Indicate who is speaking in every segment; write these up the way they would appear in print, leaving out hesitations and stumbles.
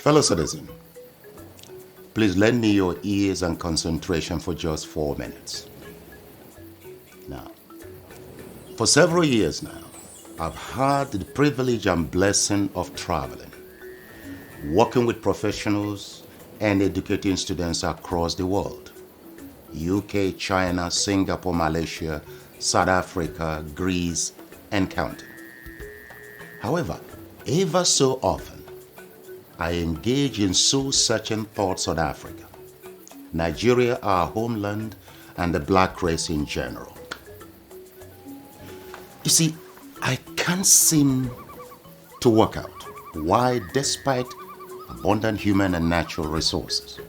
Speaker 1: Fellow citizen, please lend me your ears and concentration for just 4 minutes. Now, for several years now, I've had the privilege and blessing of traveling, working with professionals and educating students across the world. UK, China, Singapore, Malaysia, South Africa, Greece, and counting. However, ever so often, I engage in soul-searching thoughts on Africa, Nigeria, our homeland, and the black race in general. You see, I can't seem to work out why, despite abundant human and natural resources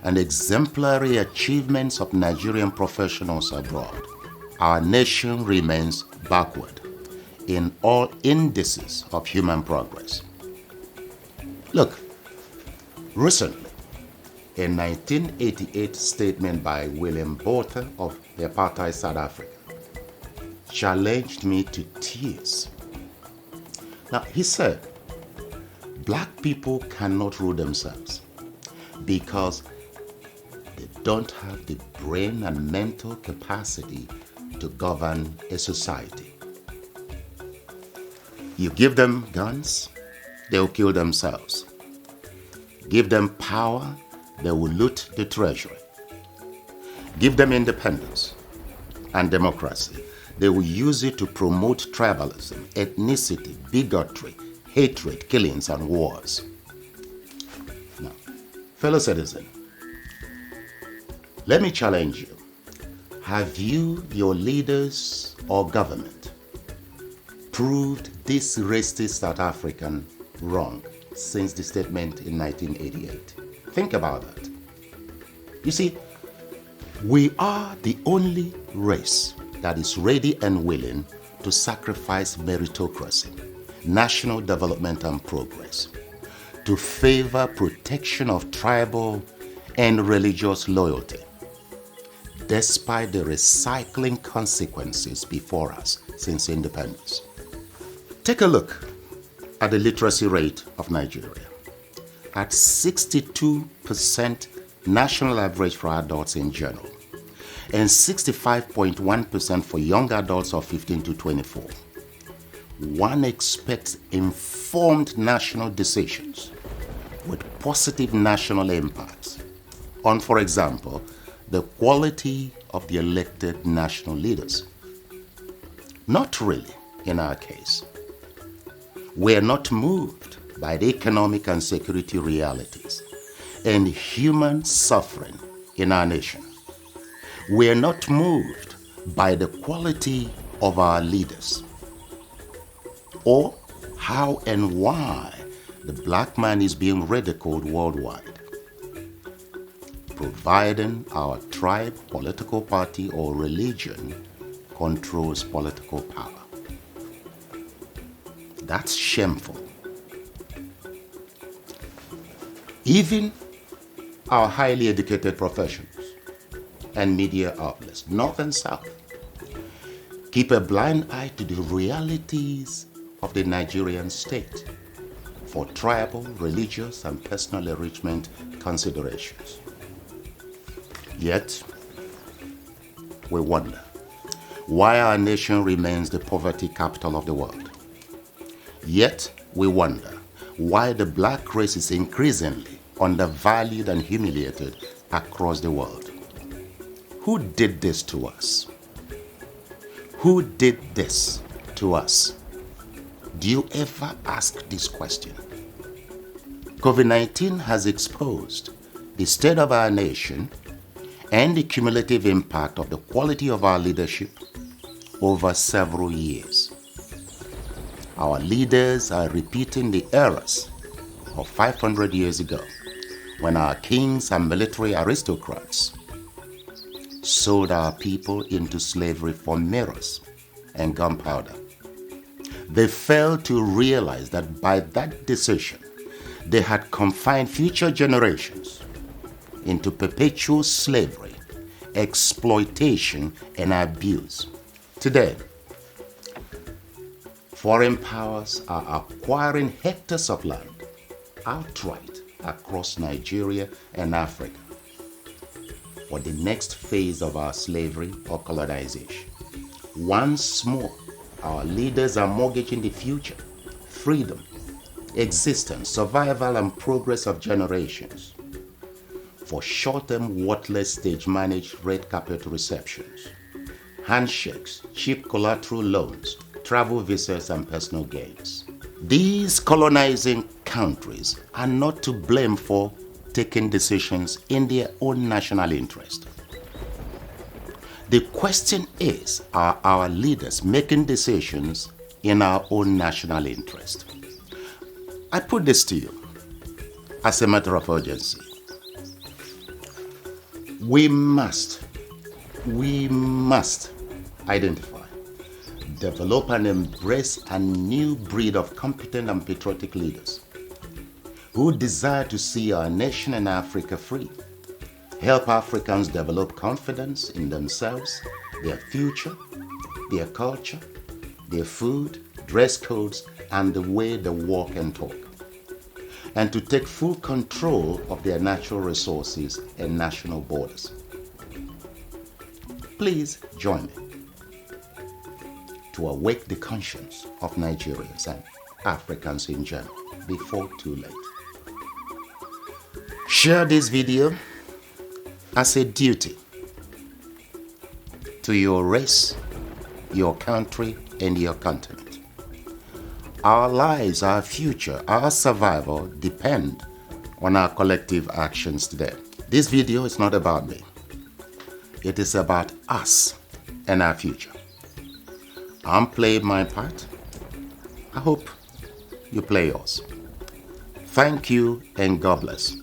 Speaker 1: and exemplary achievements of Nigerian professionals abroad, our nation remains backward in all indices of human progress. Look, recently, a 1988 statement by William Botha of the apartheid South Africa challenged me to tears. Now, he said, black people cannot rule themselves because they don't have the brain and mental capacity to govern a society. You give them guns, they'll kill themselves. Give them power, they will loot the treasury. Give them independence and democracy, they will use it to promote tribalism, ethnicity, bigotry, hatred, killings, and wars. Now, fellow citizen, let me challenge you. Have you, your leaders, or government proved this racist South African wrong since the statement in 1988? Think about that. You see, we are the only race that is ready and willing to sacrifice meritocracy, national development and progress, to favor protection of tribal and religious loyalty, despite the recycling consequences before us since independence. Take a look at the literacy rate of Nigeria. At 62% national average for adults in general, and 65.1% for young adults of 15 to 24. One expects informed national decisions with positive national impacts on, for example, the quality of the elected national leaders. Not really in our case. We are not moved by the economic and security realities and human suffering in our nation. We are not moved by the quality of our leaders or how and why the black man is being ridiculed worldwide, providing our tribe, political party, or religion controls political power. That's shameful. Even our highly educated professionals and media outlets, North and South, keep a blind eye to the realities of the Nigerian state for tribal, religious, and personal enrichment considerations. Yet, we wonder why our nation remains the poverty capital of the world. Yet, we wonder why the black race is increasingly undervalued and humiliated across the world. Who did this to us? Who did this to us? Do you ever ask this question? COVID-19 has exposed the state of our nation and the cumulative impact of the quality of our leadership over several years. Our leaders are repeating the errors of 500 years ago when our kings and military aristocrats sold our people into slavery for mirrors and gunpowder. They failed to realize that by that decision, they had confined future generations into perpetual slavery, exploitation, and abuse. Today, foreign powers are acquiring hectares of land outright across Nigeria and Africa for the next phase of our slavery or colonization. Once more, our leaders are mortgaging the future, freedom, existence, survival, and progress of generations for short-term, worthless, stage-managed red carpet receptions, handshakes, cheap collateral loans, travel visas, and personal gains. These colonizing countries are not to blame for taking decisions in their own national interest. The question is, are our leaders making decisions in our own national interest? I put this to you as a matter of urgency. We must identify, develop, and embrace a new breed of competent and patriotic leaders who desire to see our nation and Africa free, help Africans develop confidence in themselves, their future, their culture, their food, dress codes, and the way they walk and talk, and to take full control of their natural resources and national borders. Please join me to awake the conscience of Nigerians and Africans in general before too late. Share this video as a duty to your race, your country, and your continent. Our lives, our future, our survival depend on our collective actions today. This video is not about me. It is about us and our future. I'm playing my part. I hope you play yours. Thank you and God bless.